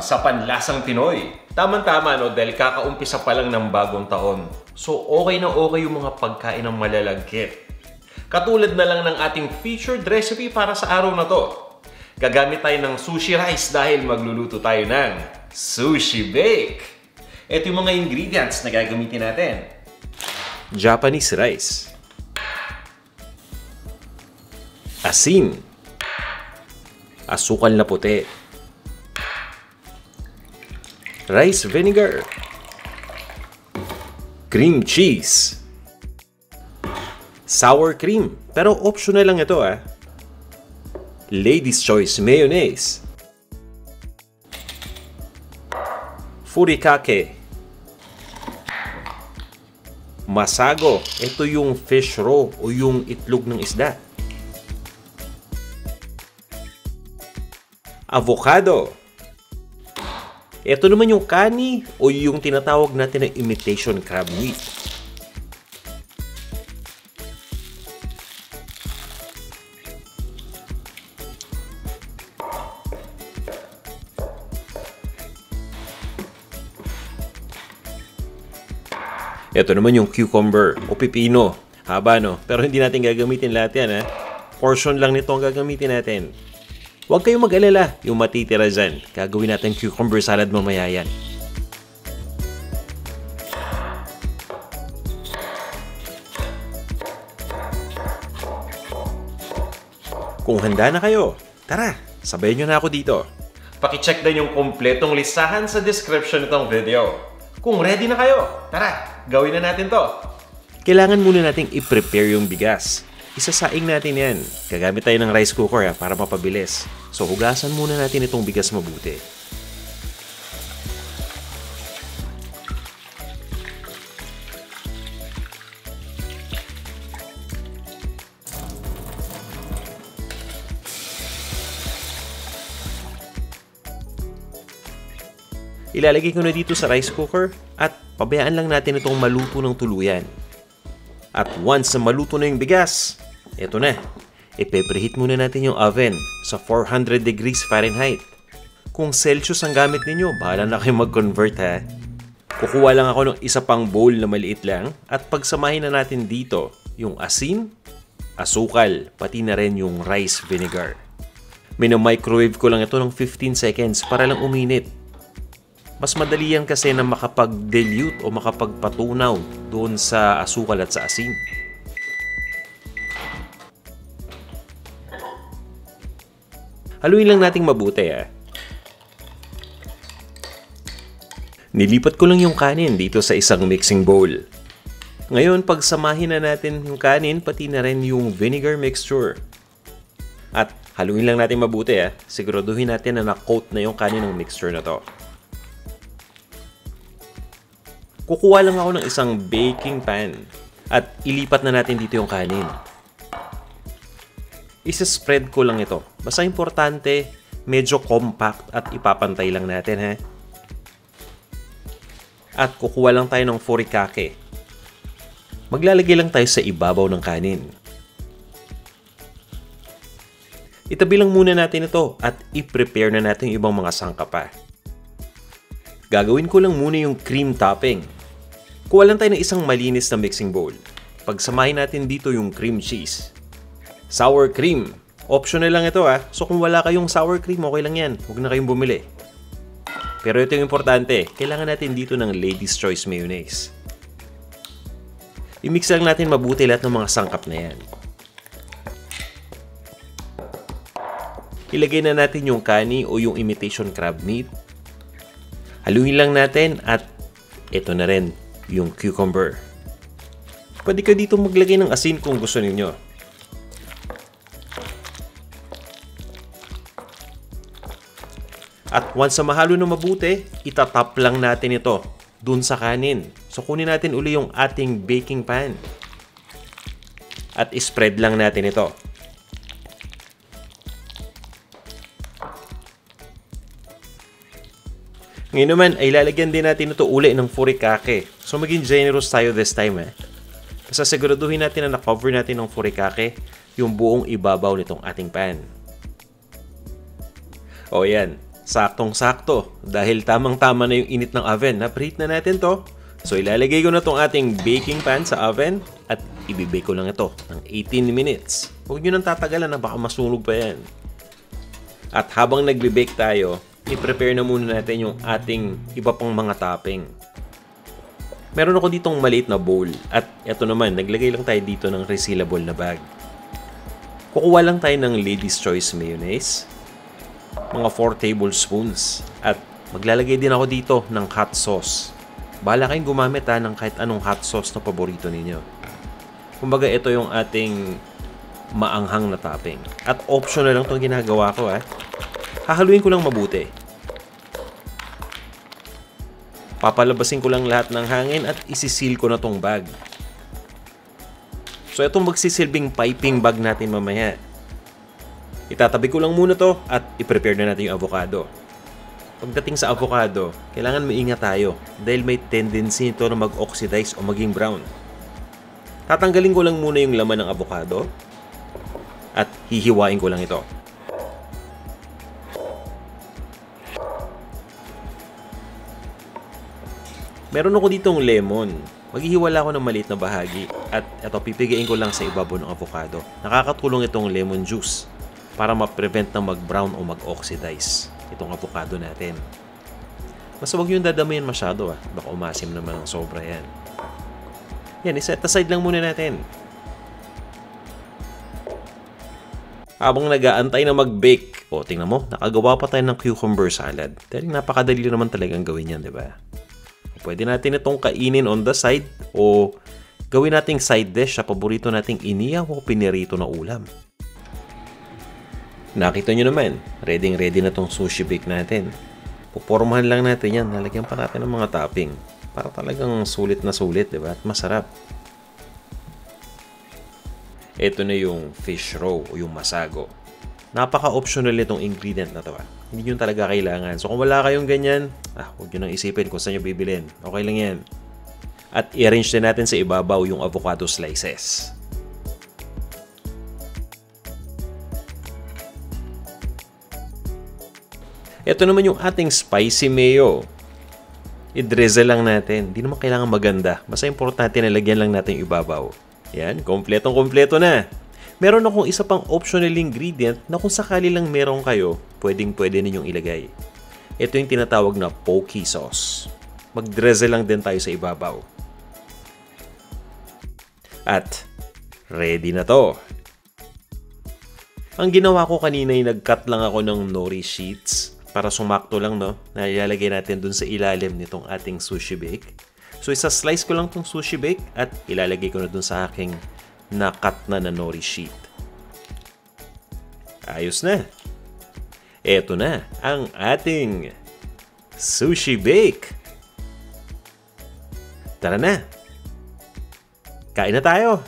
sa panlasang Pinoy. Tama-tama no, dahil kakaumpisa pa lang ng bagong taon. So okay na okay yung mga pagkain ng malalagkit. Katulad na lang ng ating featured recipe para sa araw na to. Gagamit tayo ng sushi rice dahil magluluto tayo ng sushi bake. Ito yung mga ingredients na gagamitin natin. Japanese rice, asin, asukal na puti, rice vinegar, cream cheese, sour cream, pero optional lang ito Ladies' Choice mayonnaise, furikake, masago, ito yung fish roe o yung itlog ng isda, avocado, ito naman yung kani o yung tinatawag natin na imitation crab meat. Ito naman yung cucumber o pipino. Haba no? Pero hindi natin gagamitin lahat yan Portion lang nito ang gagamitin natin. Huwag kayong mag-alala, yung matitira dyan. Gagawin natin cucumber salad mamaya yan. Kung handa na kayo, tara, sabayan nyo na ako dito. Pakicheck din yung kompletong listahan sa description nitong video. Kung ready na kayo, tara, gawin na natin to. Kailangan muna nating i-prepare yung bigas. Isasaing natin yan. Gagamit tayo ng rice cooker para mapabilis. So hugasan muna natin itong bigas mabuti. Ilalagay ko na dito sa rice cooker at pabayaan lang natin itong maluto ng tuluyan. At once na maluto na yung bigas, eto na. Ipe-preheat muna natin yung oven sa 400 degrees Fahrenheit. Kung Celsius ang gamit ninyo, bahala na kayo mag-convert Kukuha lang ako ng isa pang bowl na maliit lang at pagsamahin na natin dito yung asin, asukal, pati na rin yung rice vinegar. Mino-microwave ko lang ito ng 15 seconds para lang uminit. Mas madali yan kasi na makapag-dilute o makapagpatunaw doon sa asukal at sa asin. Haluin lang nating mabuti Nilipat ko lang yung kanin dito sa isang mixing bowl. Ngayon, pagsamahin na natin yung kanin pati na rin yung vinegar mixture. At haluin lang natin mabuti Siguraduhin natin na na-coat na yung kanin ng mixture na to. Kukuha lang ako ng isang baking pan at ilipat na natin dito yung kanin. Isa-spread ko lang ito. Basta importante, medyo compact at ipapantay lang natin At kukuha lang tayo ng furikake. Maglalagay lang tayo sa ibabaw ng kanin. Itabi lang muna natin ito at i-prepare na natin yung ibang mga sangkap pa. Gagawin ko lang muna yung cream topping. Kuha lang tayo ng isang malinis na mixing bowl. Pagsamahin natin dito yung cream cheese. Sour cream. Optional lang ito So kung wala kayong sour cream, okay lang yan. Huwag na kayong bumili. Pero ito yung importante. Kailangan natin dito ng Ladies' Choice mayonnaise. I-mix lang natin mabuti lahat ng mga sangkap na yan. Ilagay na natin yung kani o yung imitation crab meat. Haluin lang natin at ito na rin yung cucumber. Pwede ka dito maglagay ng asin kung gusto ninyo. At once na mahalo na mabuti, itatap lang natin ito dun sa kanin. So kunin natin uli yung ating baking pan. At spread lang natin ito. Ngayon naman ay lalagyan din natin ito uli ng furikake. So maging generous tayo this time Basta siguraduhin natin na na-cover natin ng furikake yung buong ibabaw nitong ating pan. O yan. Saktong-sakto dahil tamang-tama na yung init ng oven. Na-preheat na natin to. So ilalagay ko na tong ating baking pan sa oven at ibibake ko lang ito ng 18 minutes. Huwag nyo nang tatagalan na baka masunog pa yan. At habang nagbe-bake tayo, i-prepare na muna natin yung ating iba pang mga topping. Meron ako ditong maliit na bowl at eto naman, naglagay lang tayo dito ng resealable na bag. Kukuha lang tayo ng Lady's Choice mayonnaise, mga 4 tablespoons at maglalagay din ako dito ng hot sauce. Bahala kayong gumamit ng kahit anong hot sauce na paborito ninyo. Kumbaga ito yung ating maanghang na topping. At optional lang itong ginagawa ko Hahaluin ko lang mabuti. Papalabasin ko lang lahat ng hangin at isisil ko na tong bag. So itong magsisilbing piping bag natin mamaya. Itatabi ko lang muna to at i-prepare na natin yung avocado. Pagdating sa avocado, kailangan maingat tayo dahil may tendency ito na mag-oxidize o maging brown. Tatanggalin ko lang muna yung laman ng avocado at hihiwain ko lang ito. Meron ako ditong lemon. Maghihiwala ako ng maliit na bahagi at ito pipigain ko lang sa ibabaw ng avocado. Nakakatulong itong lemon juice para ma-prevent na mag-brown o mag-oxidize itong avocado natin. Basta huwag yung dadamayan masyado baka umasim naman ng sobra yan. Yan, iset aside lang muna natin. Habang nag-aantay na mag-bake, tingnan mo, nakagawa pa tayo ng cucumber salad. Dahil napakadali naman talagang gawin yan, di ba? Pwede natin itong kainin on the side o gawin nating side dish sa paborito nating inihaw o pinirito na ulam. Nakita nyo naman, ready na tong sushi bake natin. Pupormahan lang natin yan, nalagyan pa natin ng mga topping para talagang sulit na sulit, diba? At masarap. Ito na yung fish roe o yung masago. Napaka-optional itong ingredient na to. Hindi nyo talaga kailangan. So kung wala kayong ganyan, huwag nyo nang isipin kung saan nyo bibilin. Okay lang yan. At i-arrange din natin sa ibabaw yung avocado slices. Ito naman yung ating spicy mayo. I-drizzle lang natin. Hindi naman kailangan maganda. Basta importante na lagyan lang natin yung ibabaw. Yan, kompletong-kompleto na. Meron akong isa pang optional ingredient na kung sakali lang meron kayo, pwedeng-pwede ninyong ilagay. Ito yung tinatawag na poke sauce. Mag-drizzle lang din tayo sa ibabaw. At ready na to. Ang ginawa ko kanina ay nag-cut lang ako ng nori sheets para sumakto lang na ilalagay natin dun sa ilalim nitong ating sushi bake. So isa-slice ko lang tong sushi bake at ilalagay ko na dun sa aking na-cut na nori sheet. Ayos na. Eto na ang ating sushi bake. Tara na. Kain na tayo.